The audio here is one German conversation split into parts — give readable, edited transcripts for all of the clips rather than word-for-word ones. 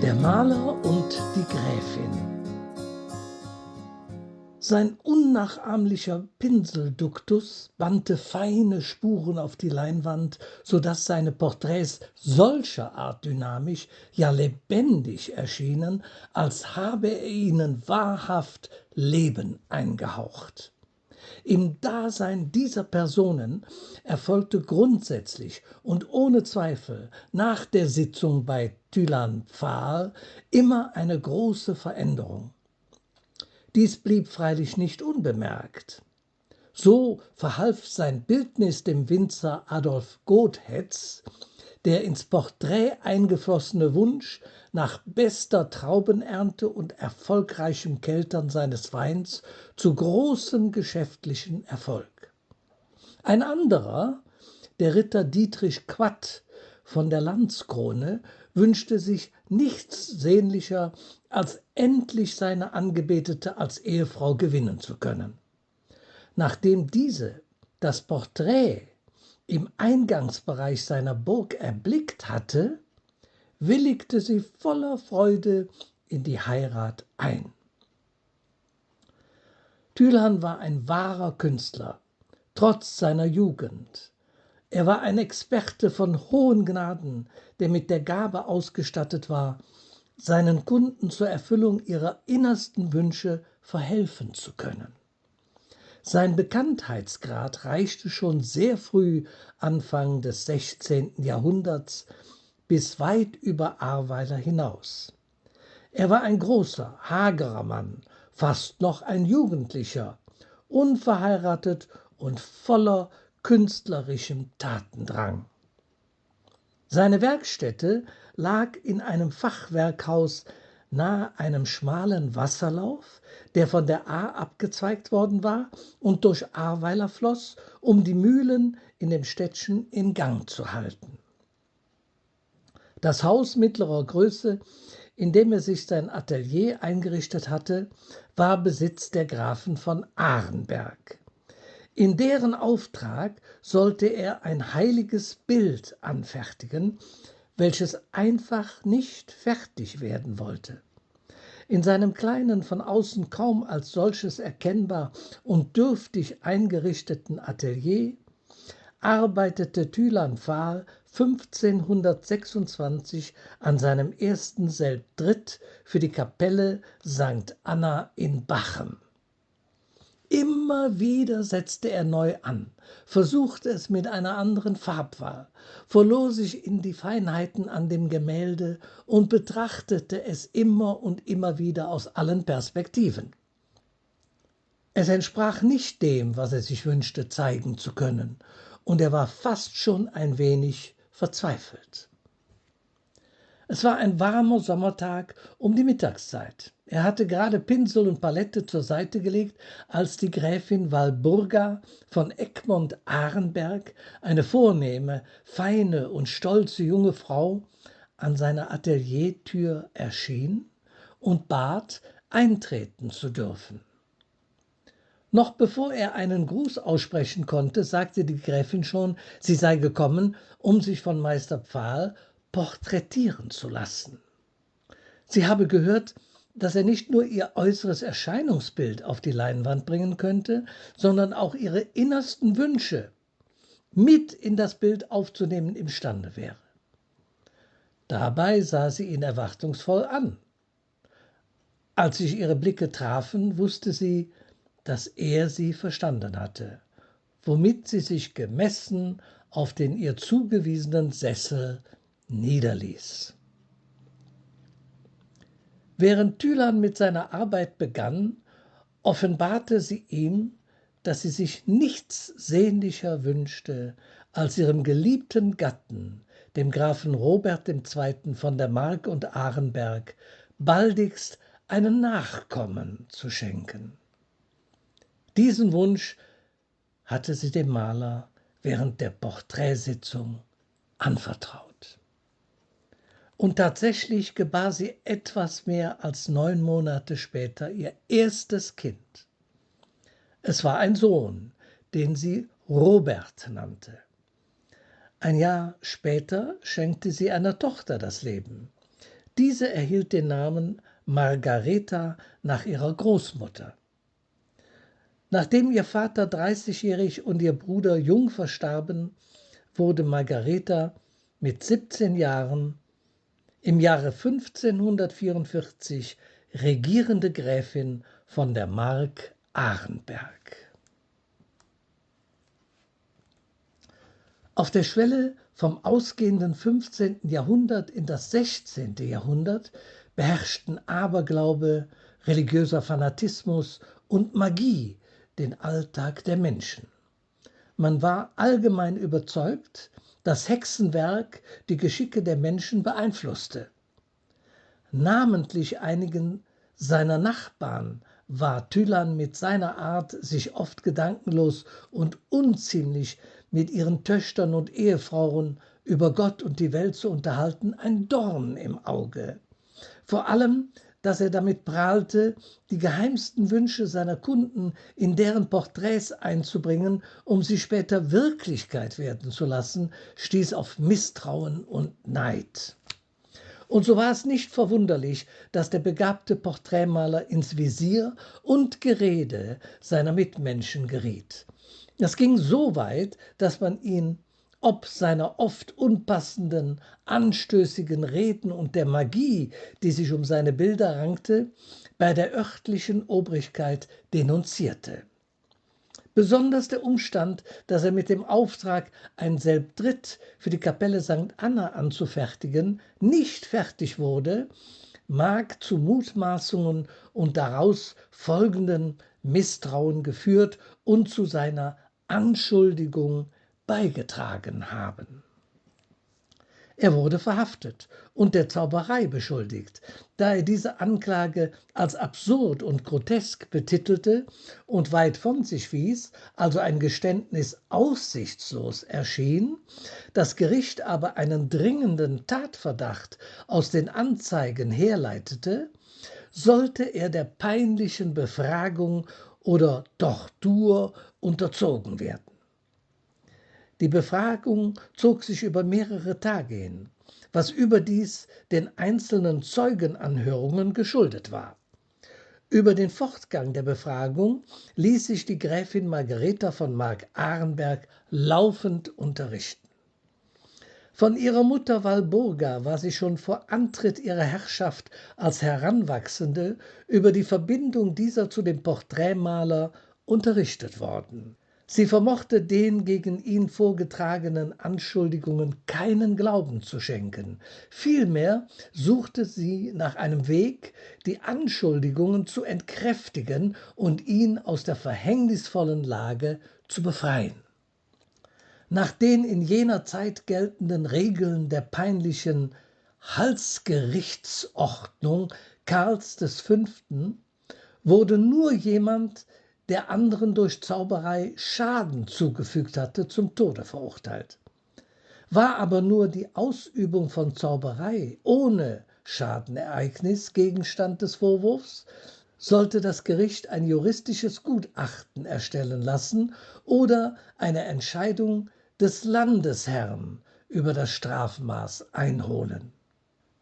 Der Maler und die Gräfin. Sein unnachahmlicher Pinselduktus bannte feine Spuren auf die Leinwand, so daß seine Porträts solcher Art dynamisch, ja lebendig erschienen, als habe er ihnen wahrhaft Leben eingehaucht. Im Dasein dieser Personen erfolgte grundsätzlich und ohne Zweifel nach der Sitzung bei Tylan-Pfahl immer eine große Veränderung. Dies blieb freilich nicht unbemerkt. So verhalf sein Bildnis dem Winzer Adolf Godhätz der ins Porträt eingeflossene Wunsch nach bester Traubenernte und erfolgreichem Keltern seines Weins zu großem geschäftlichen Erfolg. Ein anderer, der Ritter Dietrich Quatt von der Landskrone, wünschte sich nichts sehnlicher, als endlich seine Angebetete als Ehefrau gewinnen zu können. Nachdem diese das Porträt im Eingangsbereich seiner Burg erblickt hatte, willigte sie voller Freude in die Heirat ein. Tylan war ein wahrer Künstler, trotz seiner Jugend. Er war ein Experte von hohen Gnaden, der mit der Gabe ausgestattet war, seinen Kunden zur Erfüllung ihrer innersten Wünsche verhelfen zu können. Sein Bekanntheitsgrad reichte schon sehr früh, Anfang des 16. Jahrhunderts, bis weit über Ahrweiler hinaus. Er war ein großer, hagerer Mann, fast noch ein Jugendlicher, unverheiratet und voller künstlerischem Tatendrang. Seine Werkstätte lag in einem Fachwerkhaus nahe einem schmalen Wasserlauf, der von der Ahr abgezweigt worden war und durch Ahrweiler floss, um die Mühlen in dem Städtchen in Gang zu halten. Das Haus mittlerer Größe, in dem er sich sein Atelier eingerichtet hatte, war Besitz der Grafen von Arenberg. In deren Auftrag sollte er ein heiliges Bild anfertigen, welches einfach nicht fertig werden wollte. In seinem kleinen, von außen kaum als solches erkennbar und dürftig eingerichteten Atelier arbeitete Tylan-Pfahl 1526 an seinem ersten Selbdritt für die Kapelle St. Anna in Bachem. Immer wieder setzte er neu an, versuchte es mit einer anderen Farbwahl, verlor sich in die Feinheiten an dem Gemälde und betrachtete es immer und immer wieder aus allen Perspektiven. Es entsprach nicht dem, was er sich wünschte zeigen zu können, und er war fast schon ein wenig verzweifelt. Es war ein warmer Sommertag um die Mittagszeit. Er hatte gerade Pinsel und Palette zur Seite gelegt, als die Gräfin Walburga von Egmont-Arenberg, eine vornehme, feine und stolze junge Frau, an seiner Ateliertür erschien und bat, eintreten zu dürfen. Noch bevor er einen Gruß aussprechen konnte, sagte die Gräfin schon, sie sei gekommen, um sich von Meister Pfahl porträtieren zu lassen. Sie habe gehört, dass er nicht nur ihr äußeres Erscheinungsbild auf die Leinwand bringen könnte, sondern auch ihre innersten Wünsche mit in das Bild aufzunehmen imstande wäre. Dabei sah sie ihn erwartungsvoll an. Als sich ihre Blicke trafen, wusste sie, dass er sie verstanden hatte, womit sie sich gemessen auf den ihr zugewiesenen Sessel niederließ. Während Tylan mit seiner Arbeit begann, offenbarte sie ihm, dass sie sich nichts sehnlicher wünschte, als ihrem geliebten Gatten, dem Grafen Robert II. Von der Mark und Arenberg, baldigst einen Nachkommen zu schenken. Diesen Wunsch hatte sie dem Maler während der Porträtsitzung anvertraut. Und tatsächlich gebar sie etwas mehr als 9 Monate später ihr erstes Kind. Es war ein Sohn, den sie Robert nannte. Ein Jahr später schenkte sie einer Tochter das Leben, Diese erhielt den Namen Margaretha nach ihrer Großmutter. Nachdem ihr Vater 30-jährig und ihr Bruder jung verstarben, wurde Margaretha mit 17 Jahren im Jahre 1544 regierende Gräfin von der Mark Arenberg. Auf der Schwelle vom ausgehenden 15. Jahrhundert in das 16. Jahrhundert beherrschten Aberglaube, religiöser Fanatismus und Magie den Alltag der Menschen. Man war allgemein überzeugt, dass Hexenwerk die Geschicke der Menschen beeinflusste. Namentlich einigen seiner Nachbarn war Tylan mit seiner Art, sich oft gedankenlos und unziemlich mit ihren Töchtern und Ehefrauen über Gott und die Welt zu unterhalten, ein Dorn im Auge. Vor allem, dass er damit prahlte, die geheimsten Wünsche seiner Kunden in deren Porträts einzubringen, um sie später Wirklichkeit werden zu lassen, stieß auf Misstrauen und Neid. Und so war es nicht verwunderlich, dass der begabte Porträtmaler ins Visier und Gerede seiner Mitmenschen geriet. Das ging so weit, dass man ihn ob seiner oft unpassenden, anstößigen Reden und der Magie, die sich um seine Bilder rankte, bei der örtlichen Obrigkeit denunzierte. Besonders der Umstand, dass er mit dem Auftrag, ein Selbdritt für die Kapelle St. Anna anzufertigen, nicht fertig wurde, mag zu Mutmaßungen und daraus folgenden Misstrauen geführt und zu seiner Anschuldigung beigetragen haben. Er wurde verhaftet und der Zauberei beschuldigt, da er diese Anklage als absurd und grotesk betitelte und weit von sich wies, also ein Geständnis aussichtslos erschien, das Gericht aber einen dringenden Tatverdacht aus den Anzeigen herleitete, sollte er der peinlichen Befragung oder Tortur unterzogen werden. Die Befragung zog sich über mehrere Tage hin, was überdies den einzelnen Zeugenanhörungen geschuldet war. Über den Fortgang der Befragung ließ sich die Gräfin Margaretha von Mark Arenberg laufend unterrichten. Von ihrer Mutter Walburga war sie schon vor Antritt ihrer Herrschaft als Heranwachsende über die Verbindung dieser zu dem Porträtmaler unterrichtet worden. Sie vermochte den gegen ihn vorgetragenen Anschuldigungen keinen Glauben zu schenken. Vielmehr suchte sie nach einem Weg, die Anschuldigungen zu entkräftigen und ihn aus der verhängnisvollen Lage zu befreien. Nach den in jener Zeit geltenden Regeln der peinlichen Halsgerichtsordnung Karls V. wurde nur jemand, der anderen durch Zauberei Schaden zugefügt hatte, zum Tode verurteilt. War aber nur die Ausübung von Zauberei ohne Schadenereignis Gegenstand des Vorwurfs, sollte das Gericht ein juristisches Gutachten erstellen lassen oder eine Entscheidung des Landesherrn über das Strafmaß einholen.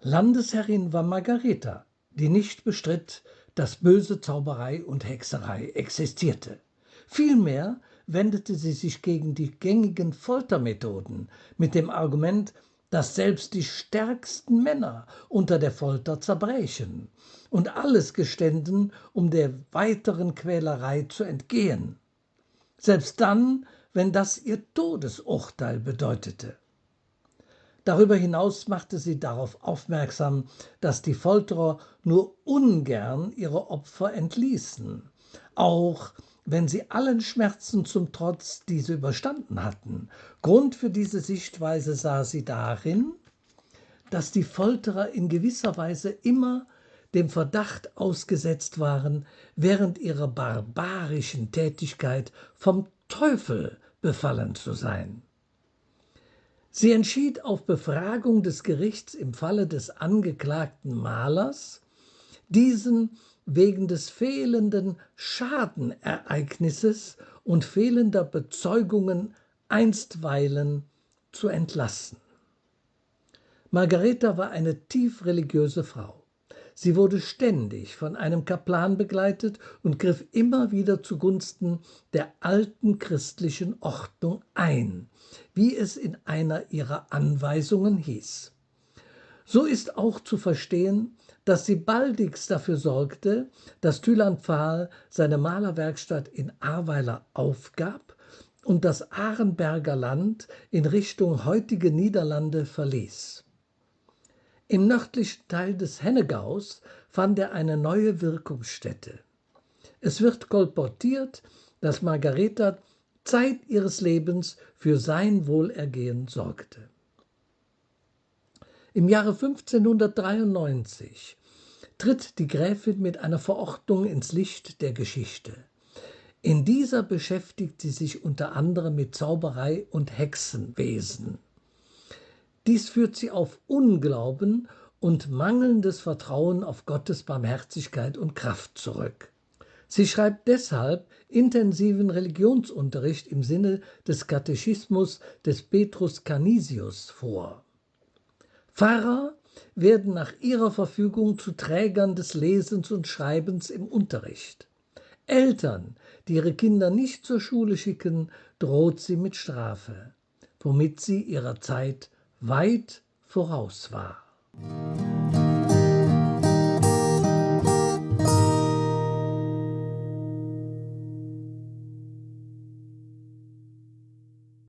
Landesherrin war Margaretha, die nicht bestritt, dass böse Zauberei und Hexerei existierte. Vielmehr wendete sie sich gegen die gängigen Foltermethoden mit dem Argument, dass selbst die stärksten Männer unter der Folter zerbrechen und alles geständen, um der weiteren Quälerei zu entgehen. Selbst dann, wenn das ihr Todesurteil bedeutete. Darüber hinaus machte sie darauf aufmerksam, dass die Folterer nur ungern ihre Opfer entließen, auch wenn sie allen Schmerzen zum Trotz diese überstanden hatten. Grund für diese Sichtweise sah sie darin, dass die Folterer in gewisser Weise immer dem Verdacht ausgesetzt waren, während ihrer barbarischen Tätigkeit vom Teufel befallen zu sein. Sie entschied auf Befragung des Gerichts im Falle des angeklagten Malers, diesen wegen des fehlenden Schadenereignisses und fehlender Bezeugungen einstweilen zu entlassen. Margareta war eine tief religiöse Frau. Sie wurde ständig von einem Kaplan begleitet und griff immer wieder zugunsten der alten christlichen Ordnung ein, wie es in einer ihrer Anweisungen hieß. So ist auch zu verstehen, dass sie baldigst dafür sorgte, dass Thyland Pfahl seine Malerwerkstatt in Ahrweiler aufgab und das Arenberger Land in Richtung heutige Niederlande verließ. Im nördlichen Teil des Hennegaus fand er eine neue Wirkungsstätte. Es wird kolportiert, dass Margareta Zeit ihres Lebens für sein Wohlergehen sorgte. Im Jahre 1593 tritt die Gräfin mit einer Verordnung ins Licht der Geschichte. In dieser beschäftigt sie sich unter anderem mit Zauberei und Hexenwesen. Dies führt sie auf Unglauben und mangelndes Vertrauen auf Gottes Barmherzigkeit und Kraft zurück. Sie schreibt deshalb intensiven Religionsunterricht im Sinne des Katechismus des Petrus Canisius vor. Pfarrer werden nach ihrer Verfügung zu Trägern des Lesens und Schreibens im Unterricht. Eltern, die ihre Kinder nicht zur Schule schicken, droht sie mit Strafe, womit sie ihrer Zeit weit voraus war.